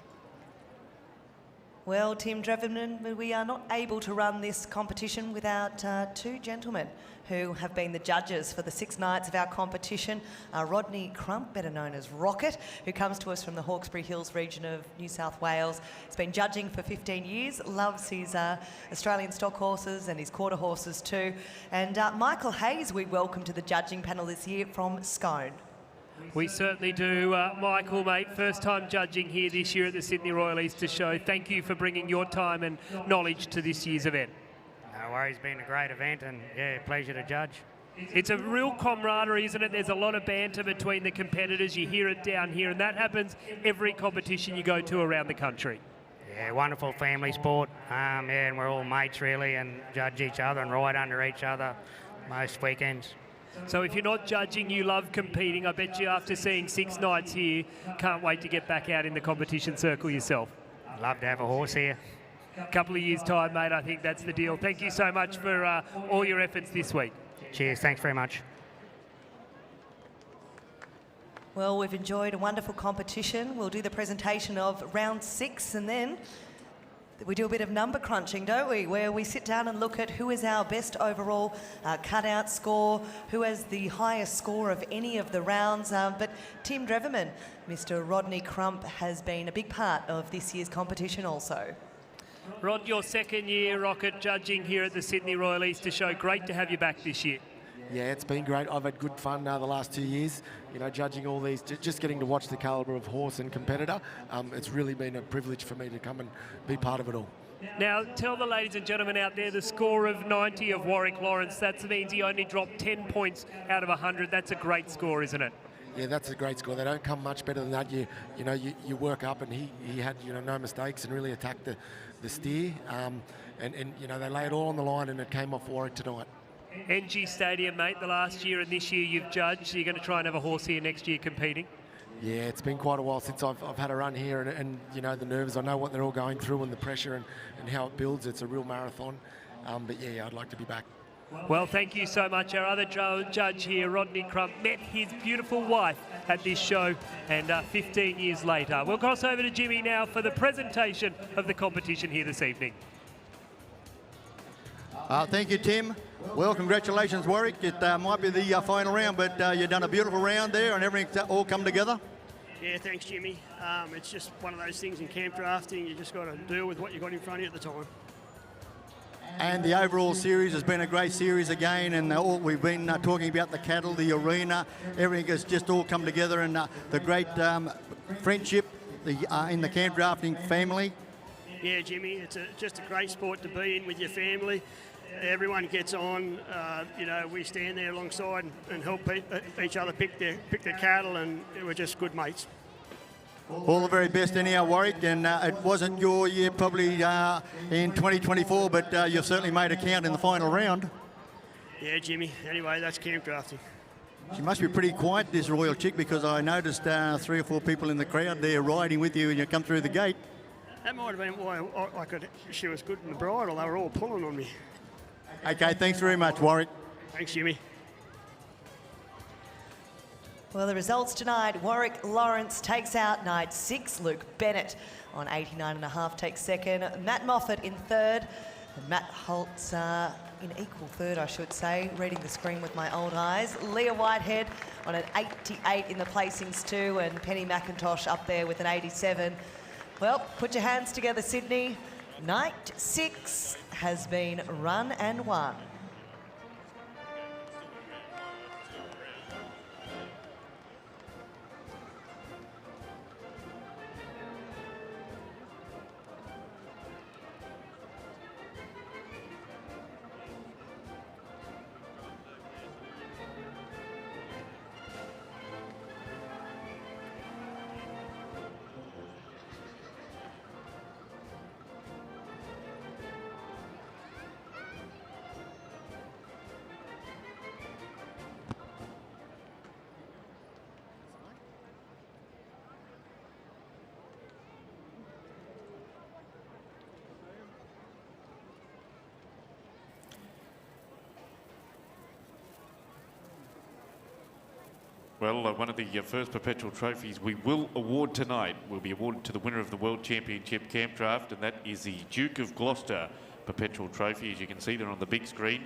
Well, Tim Dreverman, we are not able to run this competition without two gentlemen who have been the judges for the 6 nights of our competition. Rodney Crump, better known as Rocket, who comes to us from the Hawkesbury Hills region of New South Wales. He's been judging for 15 years, loves his Australian stock horses and his quarter horses too. And Michael Hayes, we welcome to the judging panel this year from Scone. We certainly do, Michael, mate. First time judging here this year at the Sydney Royal Easter Show. Thank you for bringing your time and knowledge to this year's event. No worries, been a great event and yeah, pleasure to judge. It's a real camaraderie, isn't it? There's a lot of banter between the competitors. You hear it down here, and that happens every competition you go to around the country. Yeah, wonderful family sport. Yeah, and we're all mates really and judge each other and ride under each other most weekends. So if you're not judging, you love competing. I bet you after seeing 6 nights here, can't wait to get back out in the competition circle yourself. I'd love to have a horse here. A couple of years' time, mate, I think that's the deal. Thank you so much for all your efforts this week. Cheers, thanks very much. Well, we've enjoyed a wonderful competition. We'll do the presentation of round 6 and then we do a bit of number crunching, don't we? Where we sit down and look at who is our best overall cutout score, who has the highest score of any of the rounds. But Tim Dreverman, Mr. Rodney Crump, has been a big part of this year's competition also. Rod, your second year Rocket judging here at the Sydney Royal Easter Show. Great to have you back this year. Yeah, it's been great. I've had good fun the last 2 years, you know, judging all these, just getting to watch the calibre of horse and competitor. It's really been a privilege for me to come and be part of it all. Now, tell the ladies and gentlemen out there the score of 90 of Warwick Lawrence. That means he only dropped 10 points out of 100. That's a great score, isn't it? Yeah, that's a great score. They don't come much better than that. You work up, and he had no mistakes and really attacked the steer. And you know, they lay it all on the line, and it came off Warwick tonight. NG Stadium, mate, the last year and this year you've judged. So you're going to try and have a horse here next year competing? Yeah, it's been quite a while since I've had a run here, and you know, the nerves. I know what they're all going through and the pressure and how it builds. It's a real marathon. But yeah, I'd like to be back. Well, thank you so much. Our other judge here, Rodney Crump, met his beautiful wife at this show, and 15 years later. We'll cross over to Jimmy now for the presentation of the competition here this evening. Thank you, Tim. Well, congratulations, Warwick. It might be the final round, but you've done a beautiful round there and everything's all come together. Yeah, thanks, Jimmy. It's just one of those things in camp drafting. You just got to deal with what you got in front of you at the time. And the overall series has been a great series again, and we've been talking about the cattle, the arena, everything has just all come together, and the great friendship in the camp drafting family. Yeah, Jimmy, it's just a great sport to be in with your family. Everyone gets on. You know, we stand there alongside and help each other pick their cattle, and we're just good mates. All the very best anyhow, Warwick, and it wasn't your year probably in 2024, but you've certainly made a count in the final round. Yeah, Jimmy. Anyway, that's camp drafting. She must be pretty quiet, this royal chick, because I noticed 3 or 4 people in the crowd there riding with you when you come through the gate. That might have been why she was good in the bridle. They were all pulling on me. Okay, thanks very much, Warwick. Thanks, Jimmy. Well, the results tonight, Warwick Lawrence takes out night 6. Luke Bennett on 89.5 takes second. Matt Moffat in third. And Matt Holtz in equal third, I should say, reading the screen with my old eyes. Leah Whitehead on an 88 in the placings too, and Penny McIntosh up there with an 87. Well, put your hands together, Sydney. Night 6 has been run and won. Well, one of the first perpetual trophies we will award tonight will be awarded to the winner of the World Championship Camp Draft, and that is the Duke of Gloucester Perpetual Trophy, as you can see there on the big screen.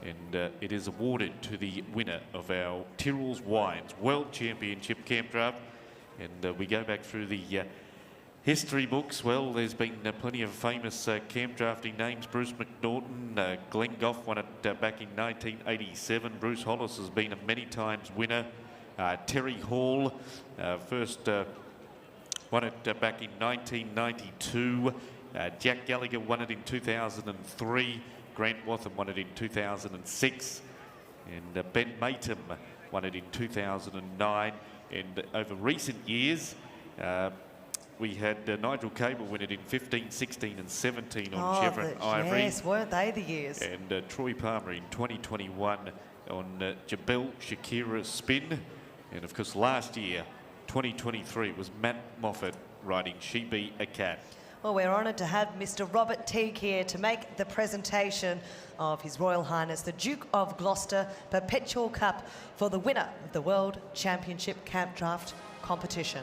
And it is awarded to the winner of our Tyrrell's Wines World Championship Camp Draft. And we go back through the history books. Well, there's been plenty of famous camp drafting names. Bruce McNaughton, Glenn Goff won it back in 1987. Bruce Hollis has been a many times winner. Terry Hall first won it back in 1992. Jack Gallagher won it in 2003. Grant Wathen won it in 2006. And Ben Matum won it in 2009. And over recent years, we had Nigel Cable win it in 15, 16 and 17 on Chevron Ivory. Yes, weren't they the years? And Troy Palmer in 2021 on Jabel Shakira Spin. And of course last year, 2023, was Matt Moffat riding She Be a Cat. Well, we're honoured to have Mr. Robert Teague here to make the presentation of His Royal Highness the Duke of Gloucester Perpetual Cup for the winner of the World Championship Camp Draft competition.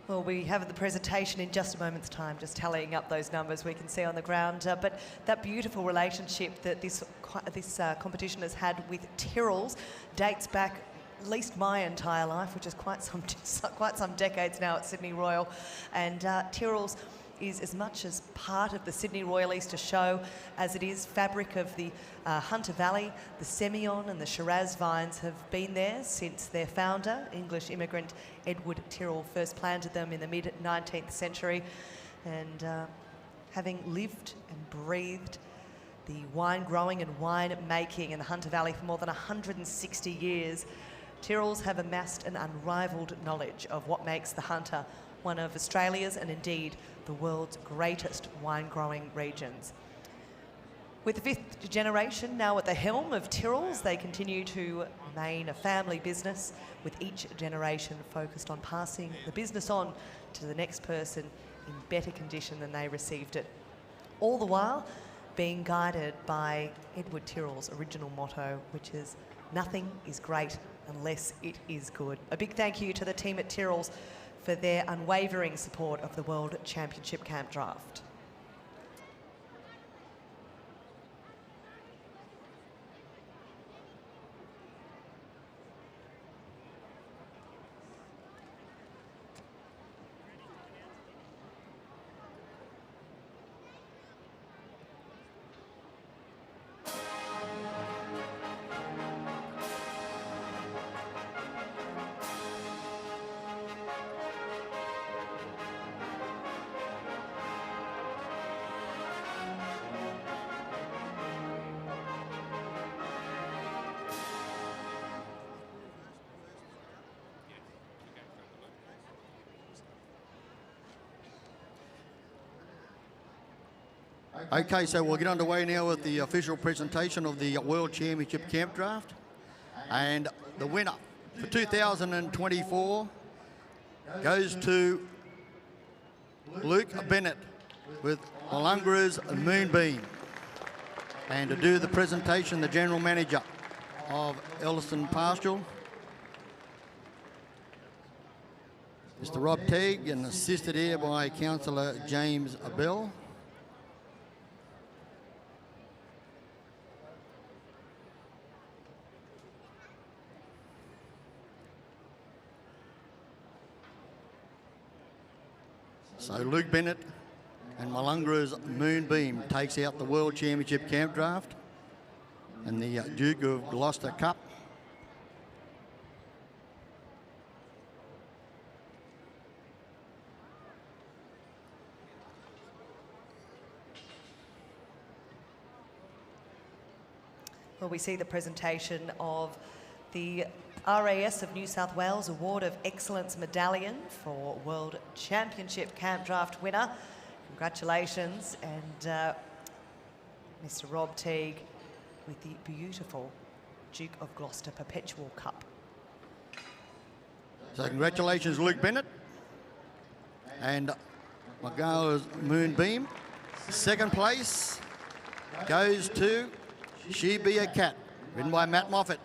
Well, we have the presentation in just a moment's time, just tallying up those numbers we can see on the ground. But that beautiful relationship that this competition has had with Tyrrell's dates back at least my entire life, which is quite some decades now at Sydney Royal. And Tyrrell's is as much as part of the Sydney Royal Easter Show as it is fabric of the Hunter Valley. The Semillon and the Shiraz vines have been there since their founder, English immigrant Edward Tyrrell, first planted them in the mid-19th century. And having lived and breathed the wine growing and wine making in the Hunter Valley for more than 160 years, Tyrrells have amassed an unrivaled knowledge of what makes the Hunter one of Australia's and indeed the world's greatest wine-growing regions. With the fifth generation now at the helm of Tyrrell's, they continue to remain a family business, with each generation focused on passing the business on to the next person in better condition than they received it. All the while being guided by Edward Tyrrell's original motto, which is, "Nothing is great unless it is good." A big thank you to the team at Tyrrell's for their unwavering support of the World Championship Camp Draft. Okay, so we'll get underway now with the official presentation of the World Championship Camp Draft. And the winner for 2024 goes to Luke Bennett with Malungra's Moonbeam. And to do the presentation, the General Manager of Elliston Pastoral, Mr. Rob Teague, and assisted here by Councillor James Abell. So Luke Bennett and Malungra's Moonbeam takes out the World Championship Camp Draft and the Duke of Gloucester Cup. Well, we see the presentation of the RAS of New South Wales Award of Excellence Medallion for World Championship Campdraft winner. Congratulations. And Mr. Rob Teague with the beautiful Duke of Gloucester Perpetual Cup. So congratulations, Luke Bennett and Magala's Moonbeam. Second place goes to She Be a Cat, written by Matt Moffat.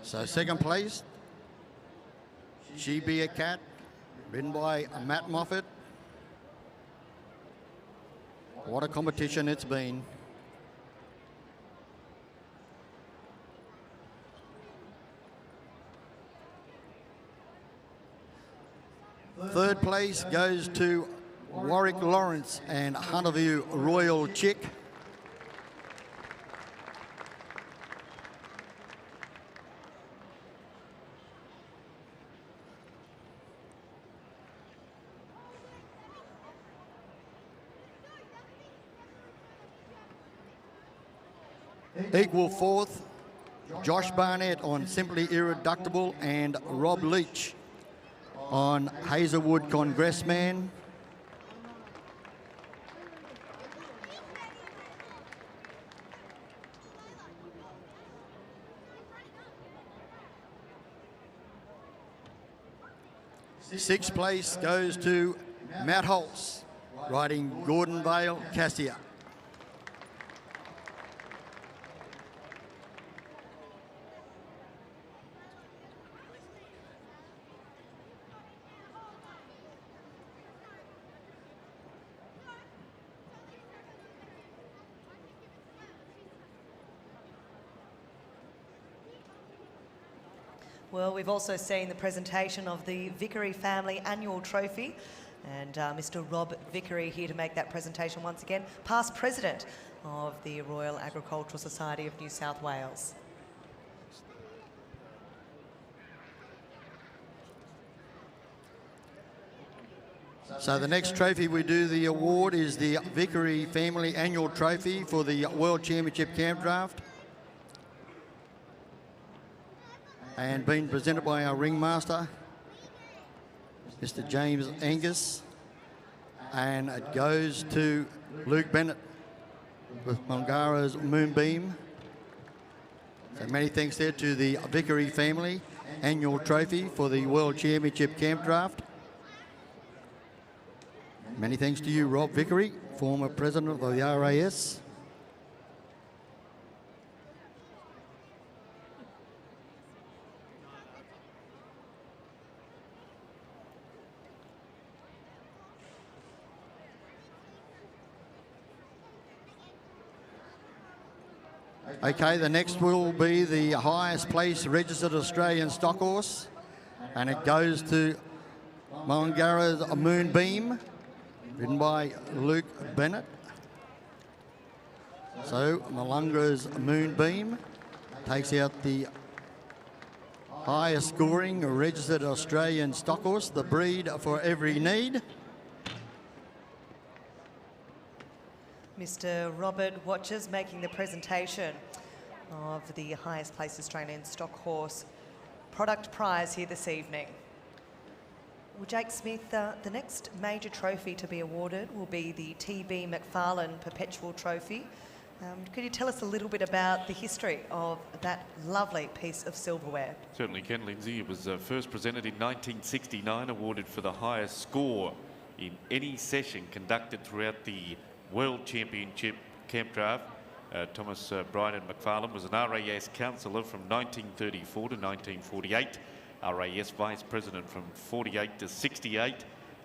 So second place, She Be a Cat, written by Matt Moffat. What a competition it's been. Third place goes to Warwick Lawrence and Hunterview Royal Chick. Equal fourth, Josh Barnett on Simply Irreductible and Rob Leach on Hazelwood Congressman. Sixth place goes to Matt Holtz, riding Gordon Vale Cassia. Well, we've also seen the presentation of the Vickery Family Annual Trophy, and Mr. Rob Vickery here to make that presentation once again, past president of the Royal Agricultural Society of New South Wales. So the next trophy we do the award is the Vickery Family Annual Trophy for the World Championship Campdraft, and being presented by our ringmaster, Mr. James Angus, and it goes to Luke Bennett with Mangara's Moonbeam. So many thanks there to the Vickery Family Annual Trophy for the World Championship Campdraft. Many thanks to you, Rob Vickery, former president of the RAS. Okay, the next will be the highest place registered Australian stock horse, and it goes to Mangara's Moonbeam, ridden by Luke Bennett. So Malanga's Moonbeam takes out the highest scoring registered Australian stock horse, the breed for every need. Mr. Robert Watchers making the presentation of the highest place Australian stock horse product prize here this evening. Well, Jake Smith, the next major trophy to be awarded will be the T.B. McFarlane Perpetual Trophy. Could you tell us a little bit about the history of that lovely piece of silverware? Certainly can, Lindsay. It was first presented in 1969, awarded for the highest score in any session conducted throughout the World Championship Campdraft. Thomas Bryden McFarlane was an RAS councillor from 1934 to 1948, RAS Vice President from 48 to 68,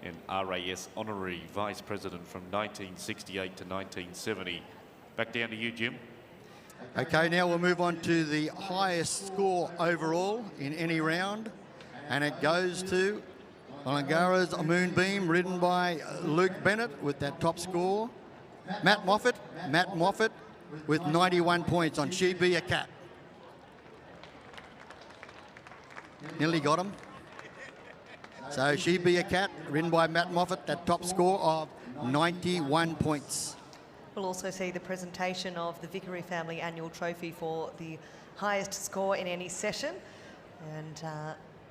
and RAS Honorary Vice President from 1968 to 1970. Back down to you, Jim. Okay, now we'll move on to the highest score overall in any round, and it goes to Langara's Moonbeam, ridden by Luke Bennett with that top score. Matt Moffat with 91 points on She Be a Cat. Nearly got him. So She Be a Cat, ridden by Matt Moffat, that top score of 91 points. We'll also see the presentation of the Vickery Family Annual Trophy for the highest score in any session. And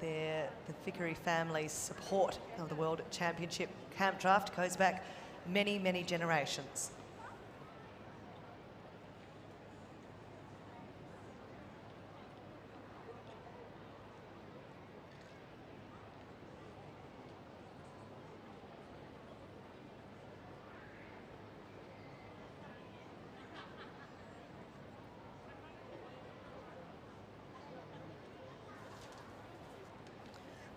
the Vickery family's support of the World Championship Campdraft goes back many, many generations.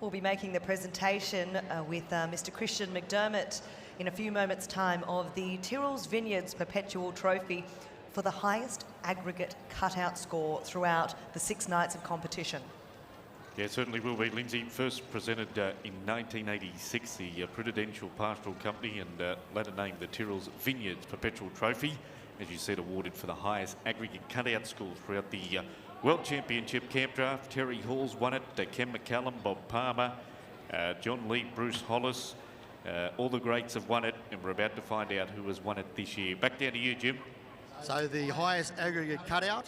We'll be making the presentation with Mr. Christian McDermott in a few moments' time of the Tyrrell's Vineyards Perpetual Trophy for the highest aggregate cutout score throughout the 6 nights of competition. Yeah, certainly will be, Lindsay. First presented in 1986, the Prudential Pastoral Company, and later named the Tyrrell's Vineyards Perpetual Trophy, as you said, awarded for the highest aggregate cutout score throughout the World Championship Campdraft. Terry Halls won it, Ken McCallum, Bob Palmer, John Lee, Bruce Hollis. All the greats have won it, and we're about to find out who has won it this year. Back down to you, Jim. So the highest aggregate cutout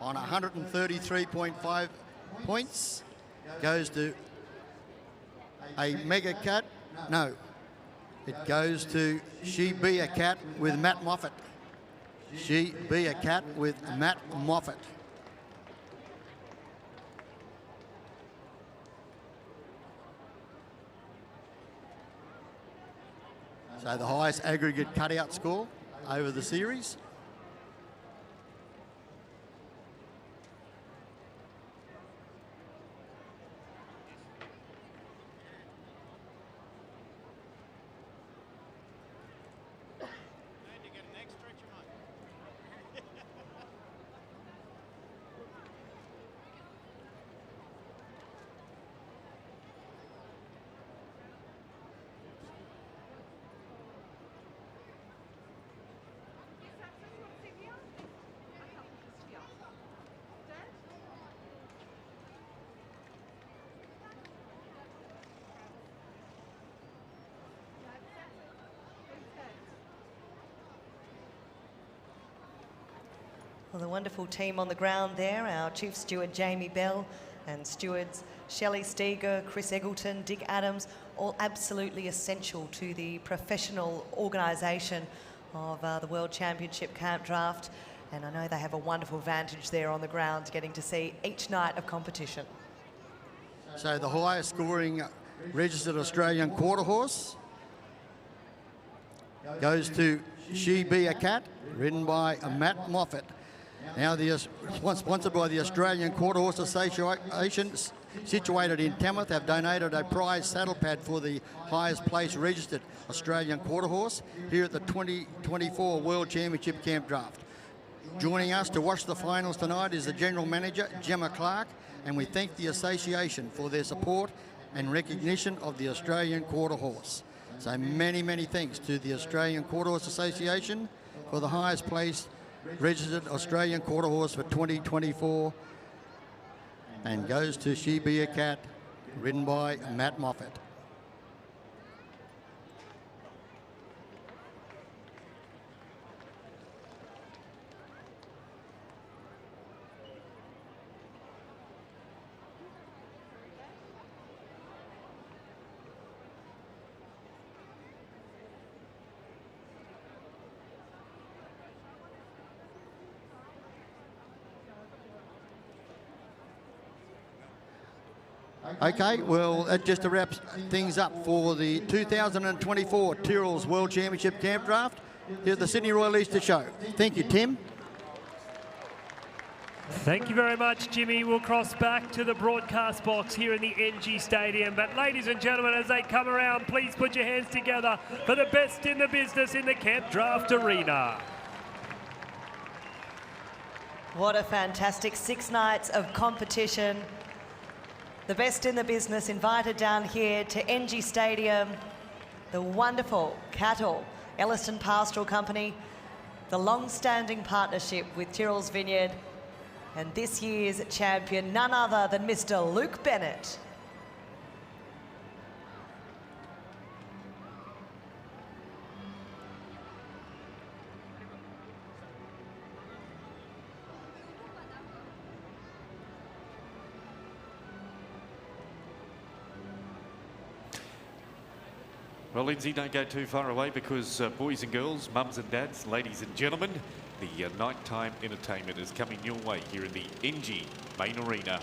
on 133.5 points goes to a Mega Cat. No, it goes to She Be a Cat with Matt Moffat. She Be a Cat with Matt Moffat. So the highest aggregate cutout score over the series. Well, the wonderful team on the ground there, our Chief Steward Jamie Bell and stewards Shelley Steger, Chris Eggleton, Dick Adams, all absolutely essential to the professional organisation of the World Championship Campdraft. And I know they have a wonderful vantage there on the ground, getting to see each night of competition. So the highest scoring registered Australian quarter horse goes to She Be a Cat, ridden by Matt Moffat. Now, sponsored by the Australian Quarter Horse Association, situated in Tamworth, have donated a prize saddle pad for the highest place registered Australian quarter horse here at the 2024 World Championship Campdraft. Joining us to watch the finals tonight is the General Manager, Gemma Clark, and we thank the association for their support and recognition of the Australian quarter horse. So many, many thanks to the Australian Quarter Horse Association for the highest place registered Australian quarter horse for 2024, and goes to She Be a Cat, ridden by Matt Moffat. Okay, well, that just wraps things up for the 2024 Tyrrell's World Championship Campdraft here at the Sydney Royal Easter Show. Thank you, Tim. Thank you very much, Jimmy. We'll cross back to the broadcast box here in the NG Stadium. But ladies and gentlemen, as they come around, please put your hands together for the best in the business in the Campdraft Arena. What a fantastic 6 nights of competition. The best in the business invited down here to NG Stadium. The wonderful Cattle Elliston Pastoral Company, the long-standing partnership with Tyrrell's Vineyard, and this year's champion, none other than Mr. Luke Bennett. Well, Lindsay, don't go too far away because boys and girls, mums and dads, ladies and gentlemen, the nighttime entertainment is coming your way here in the NG Main Arena.